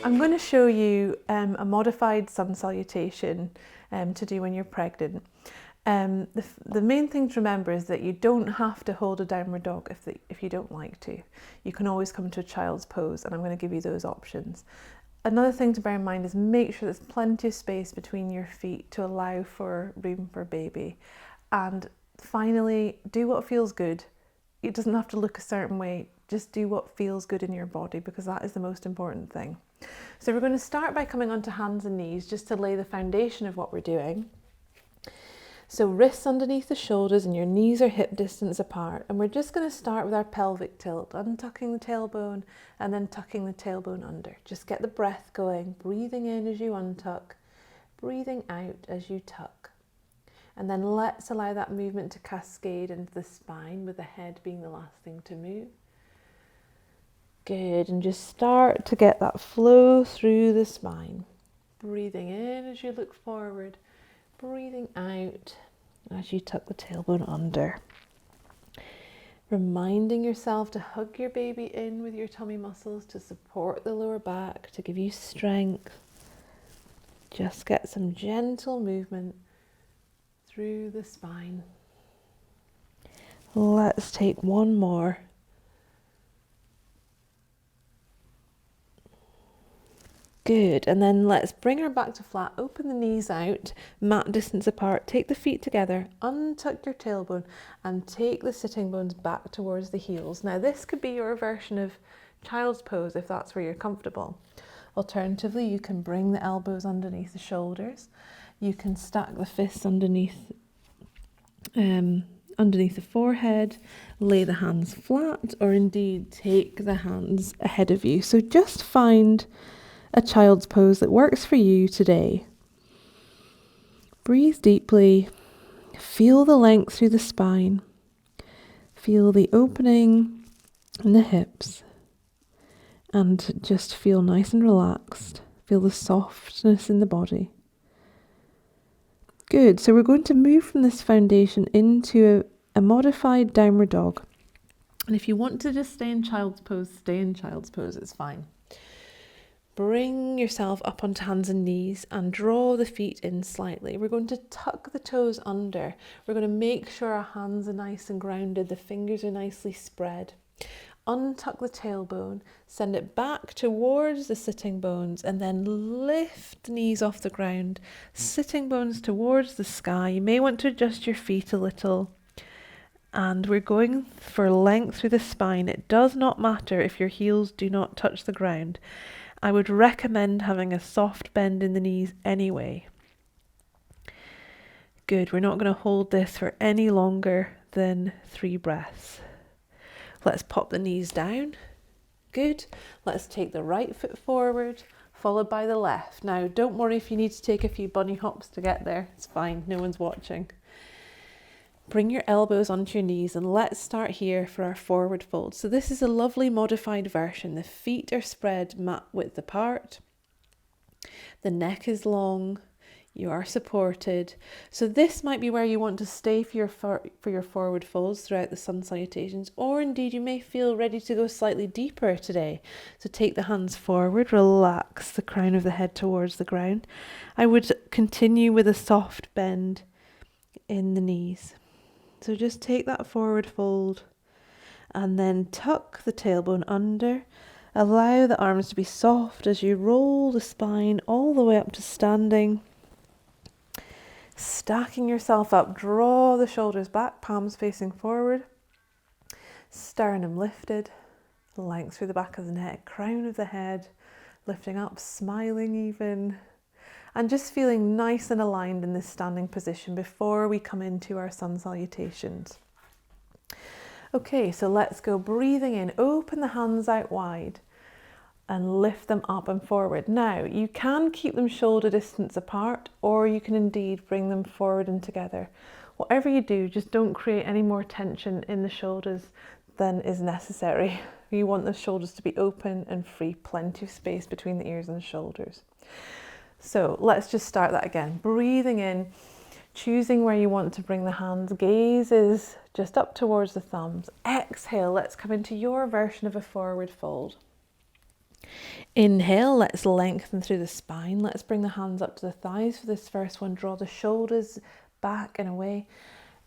I'm going to show you a modified sun salutation to do when you're pregnant. The main thing to remember is that you don't have to hold a downward dog if you don't like to. You can always come to a child's pose, and I'm going to give you those options. Another thing to bear in mind is make sure there's plenty of space between your feet to allow for room for baby. And finally, do what feels good. It doesn't have to look a certain way, just do what feels good in your body, because that is the most important thing. So we're going to start by coming onto hands and knees just to lay the foundation of what we're doing. So wrists underneath the shoulders and your knees are hip distance apart, and we're just going to start with our pelvic tilt, untucking the tailbone and then tucking the tailbone under. Just get the breath going, breathing in as you untuck, breathing out as you tuck. And then let's allow that movement to cascade into the spine, with the head being the last thing to move. Good, and just start to get that flow through the spine. Breathing in as you look forward, breathing out as you tuck the tailbone under. Reminding yourself to hug your baby in with your tummy muscles to support the lower back, to give you strength. Just get some gentle movement through the spine. Let's take one more. Good, and then let's bring her back to flat, open the knees out, mat distance apart, take the feet together, untuck your tailbone and take the sitting bones back towards the heels. Now this could be your version of child's pose if that's where you're comfortable. Alternatively, you can bring the elbows underneath the shoulders, you can stack the fists underneath the forehead, lay the hands flat, or indeed take the hands ahead of you. So just find a child's pose that works for you today. Breathe deeply, feel the length through the spine, feel the opening in the hips, and just feel nice and relaxed. Feel the softness in the body. Good, so we're going to move from this foundation into a modified downward dog. And if you want to just stay in child's pose, stay in child's pose, it's fine. Bring yourself up onto hands and knees and draw the feet in slightly. We're going to tuck the toes under. We're going to make sure our hands are nice and grounded, the fingers are nicely spread. Untuck the tailbone, send it back towards the sitting bones, and then lift the knees off the ground, sitting bones towards the sky. You may want to adjust your feet a little. And we're going for length through the spine. It does not matter if your heels do not touch the ground. I would recommend having a soft bend in the knees anyway. Good, we're not going to hold this for any longer than 3 breaths. Let's pop the knees down. Good, let's take the right foot forward, followed by the left. Now, don't worry if you need to take a few bunny hops to get there. It's fine, no one's watching. Bring your elbows onto your knees, and let's start here for our forward fold. So this is a lovely modified version. The feet are spread mat width apart. The neck is long. You are supported. So this might be where you want to stay for your forward folds throughout the sun salutations, or indeed you may feel ready to go slightly deeper today. So take the hands forward, relax the crown of the head towards the ground. I would continue with a soft bend in the knees. So just take that forward fold and then tuck the tailbone under. Allow the arms to be soft as you roll the spine all the way up to standing. Stacking yourself up, draw the shoulders back, palms facing forward. Sternum lifted, length through the back of the neck, crown of the head, lifting up, smiling even. And just feeling nice and aligned in this standing position before we come into our sun salutations. Okay, so let's go breathing in, open the hands out wide and lift them up and forward. Now, you can keep them shoulder distance apart, or you can indeed bring them forward and together. Whatever you do, just don't create any more tension in the shoulders than is necessary. You want the shoulders to be open and free, plenty of space between the ears and the shoulders. So let's just start that again. Breathing in, choosing where you want to bring the hands. Gaze is just up towards the thumbs. Exhale, let's come into your version of a forward fold. Inhale, let's lengthen through the spine. Let's bring the hands up to the thighs for this first one. Draw the shoulders back and away.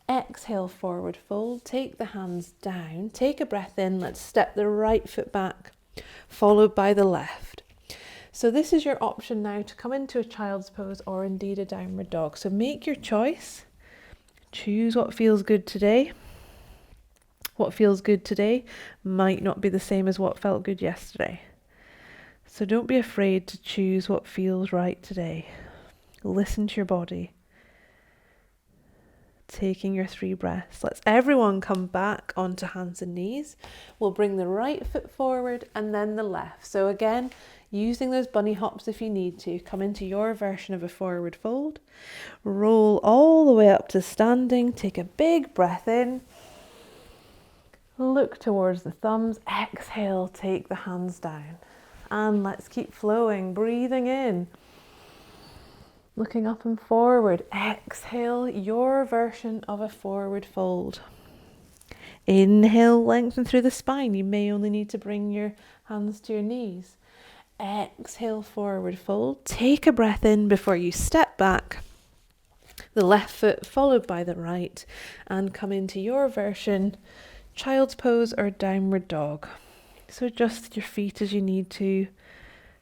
Exhale, forward fold. Take the hands down. Take a breath in. Let's step the right foot back, followed by the left. So this is your option now to come into a child's pose or indeed a downward dog. So make your choice. Choose what feels good today. What feels good today might not be the same as what felt good yesterday. So don't be afraid to choose what feels right today. Listen to your body. Taking your 3 breaths. Let's everyone come back onto hands and knees. We'll bring the right foot forward and then the left. So again, using those bunny hops if you need to. Come into your version of a forward fold. Roll all the way up to standing. Take a big breath in. Look towards the thumbs. Exhale, take the hands down. And let's keep flowing, breathing in. Looking up and forward. Exhale, your version of a forward fold. Inhale, lengthen through the spine. You may only need to bring your hands to your knees. Exhale, forward fold. Take a breath in before you step back. The left foot followed by the right. And come into your version, child's pose or downward dog. So adjust your feet as you need to.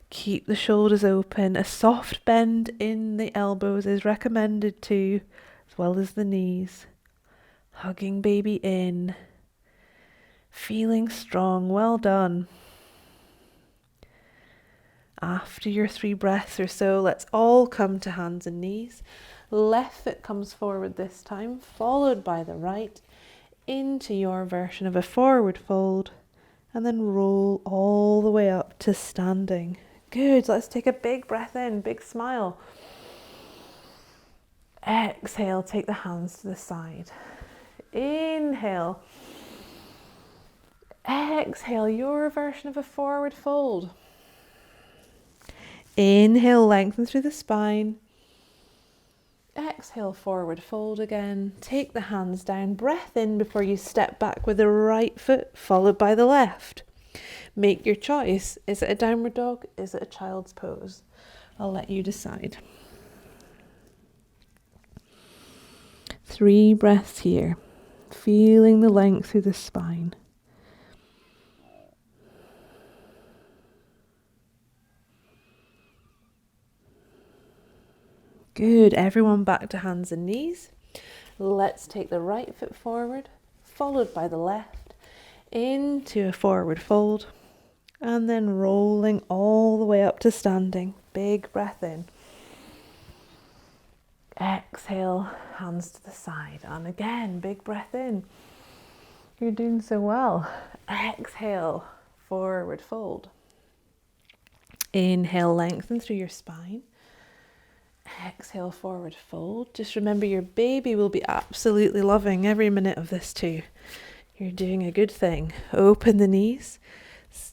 Keep the shoulders open. A soft bend in the elbows is recommended too, as well as the knees. Hugging baby in. Feeling strong. Well done. After your 3 breaths or so, let's all come to hands and knees. Left foot comes forward this time, followed by the right, into your version of a forward fold, and then roll all the way up to standing. Good. Let's take a big breath in, big smile. Exhale, take the hands to the side. Inhale. Exhale, your version of a forward fold. Inhale, lengthen through the spine. Exhale, forward fold again. Take the hands down, breath in before you step back with the right foot, followed by the left. Make your choice. Is it a downward dog? Is it a child's pose? I'll let you decide. 3 breaths here. Feeling the length through the spine. Good. Everyone back to hands and knees. Let's take the right foot forward, followed by the left, into a forward fold. And then rolling all the way up to standing. Big breath in. Exhale, hands to the side. And again, big breath in. You're doing so well. Exhale, forward fold. Inhale, lengthen through your spine. Exhale, forward fold. Just remember your baby will be absolutely loving every minute of this too. You're doing a good thing. Open the knees.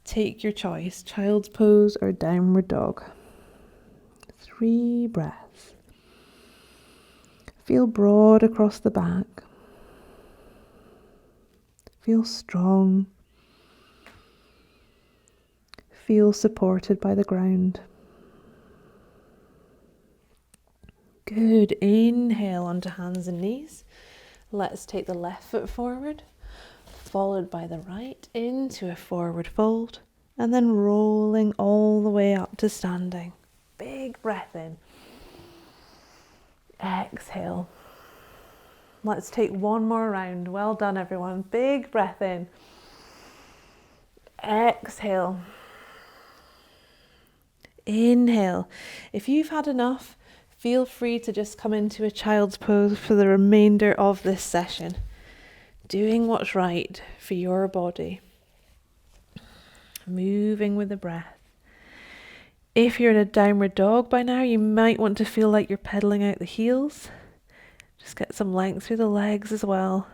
Take your choice, child's pose or downward dog. 3 breaths. Feel broad across the back. Feel strong. Feel supported by the ground. Good. Inhale onto hands and knees. Let's take the left foot forward, followed by the right into a forward fold, and then rolling all the way up to standing. Big breath in. Exhale. Let's take one more round. Well done, everyone. Big breath in. Exhale. Inhale. If you've had enough, feel free to just come into a child's pose for the remainder of this session. Doing what's right for your body. Moving with the breath. If you're in a downward dog by now, you might want to feel like you're pedaling out the heels. Just get some length through the legs as well.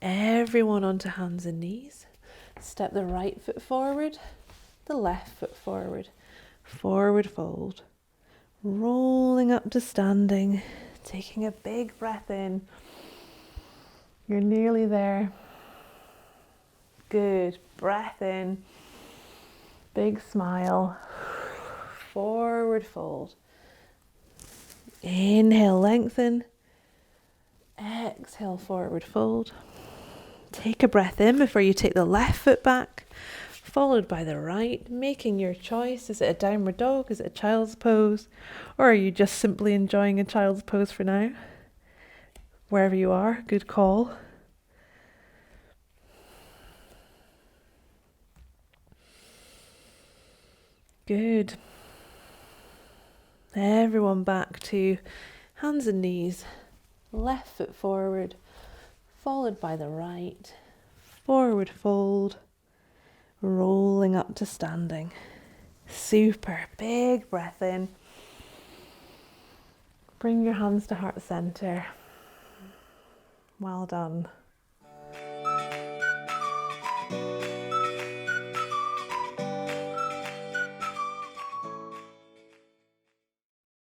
Everyone onto hands and knees. Step the right foot forward, the left foot forward. Forward fold. Rolling up to standing. Taking a big breath in. You're nearly there. Good. Breath in. Big smile. Forward fold. Inhale, lengthen. Exhale, forward fold. Take a breath in before you take the left foot back, followed by the right, making your choice. Is it a downward dog? Is it a child's pose? Or are you just simply enjoying a child's pose for now? Wherever you are, good call. Good. Everyone back to hands and knees. Left foot forward, followed by the right. Forward fold, rolling up to standing. Super. Big breath in. Bring your hands to heart center. Well done.